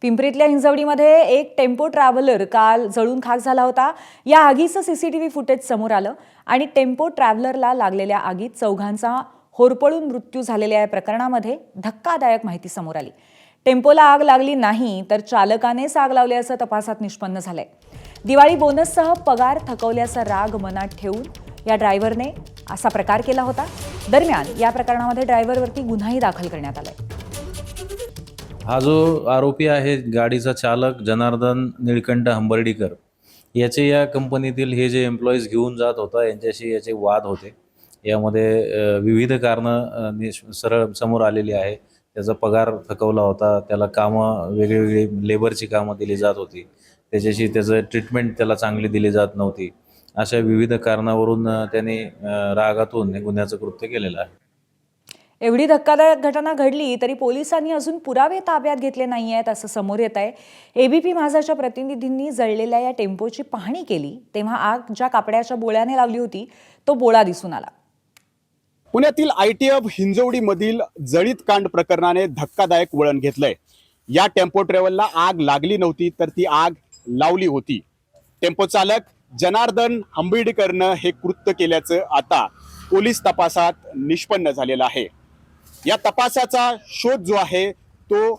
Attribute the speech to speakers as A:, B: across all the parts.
A: पिंपरीतल्या हिंजवडीमध्ये एक tempo traveller काल जळून खाक झाला होता। या आगीचं सीसीटीव्ही फुटेज समोर आलं आणि टेम्पो ट्रॅव्हलरला लागलेल्या आगीत चौघांचा होरपळून मृत्यू झालेल्या या प्रकरणामध्ये धक्कादायक माहिती समोर आली। टेम्पोला आग लागली नाही तर चालकानेच आग लावल्याचं तपासात निष्पन्न झालंय। दिवाळी बोनससह पगार थकवल्याचा राग मनात ठेवून या ड्रायव्हरने असा प्रकार केला होता। दरम्यान या प्रकरणामध्ये ड्रायव्हरवरती गुन्हाही दाखल करण्यात आलाय।
B: हा जो आरोपी आहे गाडीचा चालक जनार्दन निळकंठ हंबर्डीकर याचे या कंपनीतील हे जे एम्प्लॉईज घेऊन जात होता यांच्याशी याचे वाद होते। यामध्ये विविध कारणं सरळ समोर आलेली आहे। त्याचा पगार थकवला होता, त्याला कामं वेगवेगळी लेबरची कामं दिली जात होती, त्याच्याशी त्याचं ट्रीटमेंट त्याला चांगली दिली जात नव्हती। अशा विविध कारणावरून त्याने रागातून गुन्ह्याचं कृत्य केलेलं आहे।
A: एवढी धक्कादायक घटना घडली तरी पोलिसांनी अजून पुरावे ताब्यात घेतले नाही आहेत असं समोर येत आहे। एबीपी माझाच्या प्रतिनिधींनी जळलेल्या या टेम्पोची पाहणी केली तेव्हा आग ज्या कापड्याच्या बोळ्याने लावली होती तो बोळा दिसून आला।
C: पुण्यातील आयटीएफ हिंजवडीमधील जळीत कांड प्रकरणाने धक्कादायक वळण घेतलंय। या टेम्पो ट्रॅव्हलला आग लागली नव्हती तर ती आग लावली होती। टेम्पो चालक जनार्दन हंबर्डीकरनं हे कृत्य केल्याचं आता पोलीस तपासात निष्पन्न झालेलं आहे। या तपासाचा शोध जो आहे तो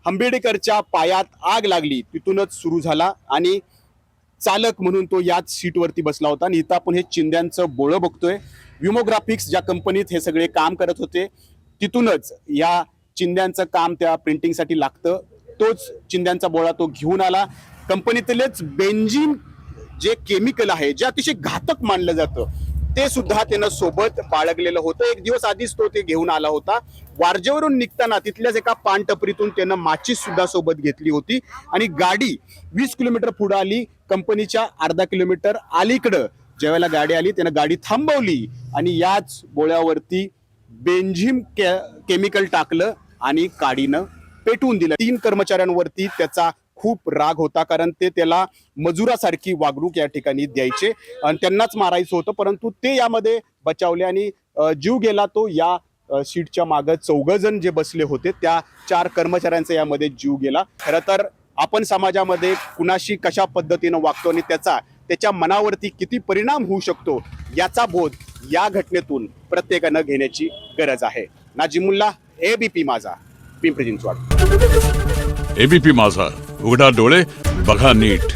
C: हंबर्डीकरच्या पायात आग लागली तिथूनच सुरू झाला आणि चालक म्हणून तो याच सीटवरती बसला होता। आणि इथं आपण हे चिंध्यांचं बोळं बघतोय। व्युमोग्राफिक्स ज्या कंपनीत हे सगळे काम करत होते तिथूनच या चिंध्यांचं काम त्या प्रिंटिंगसाठी लागतं। तोच चिंध्यांचा बोळा तो घेऊन आला। कंपनीतलेच बेंझिन जे केमिकल आहे जे अतिशय घातक मानलं जातं ते सुद्धा त्यानं सोबत बाळगलेलं होतं। एक दिवस आधीच तो ते घेऊन आला होता। वारजेवरून निघताना तिथल्याच एका पान टपरीतून त्यानं माचीस सुद्धा सोबत घेतली होती आणि गाडी 20 किलोमीटर पुढे आली। कंपनीच्या अर्धा किलोमीटर अलीकडं ज्यावेळेला गाडी आली त्यानं गाडी थांबवली आणि याच बोळ्यावरती बेंझिन केमिकल टाकलं आणि गाडीनं पेटवून दिलं। 3 कर्मचाऱ्यांवरती त्याचा खूप राग होता कारण ते त्याला मजुरासारखी वागणूक या ठिकाणी द्यायचे आणि त्यांनाच मारायचं होतं, परंतु ते यामध्ये बचावले आणि जीव गेला तो या सीटच्या मागे 4 जण जे बसले होते त्या 4 कर्मचाऱ्यांचा यामध्ये जीव गेला। खरं तर आपण समाजामध्ये कुणाशी कशा पद्धतीनं वागतो आणि त्याच्या मनावरती किती परिणाम होऊ शकतो याचा बोध या घटनेतून प्रत्येकानं घेण्याची गरज आहे। नाजिमुल्ला, एबीपी माझा, पिंपरी चिंचवड।
D: एबीपी माझा, उघडा डोळे बघा नीट।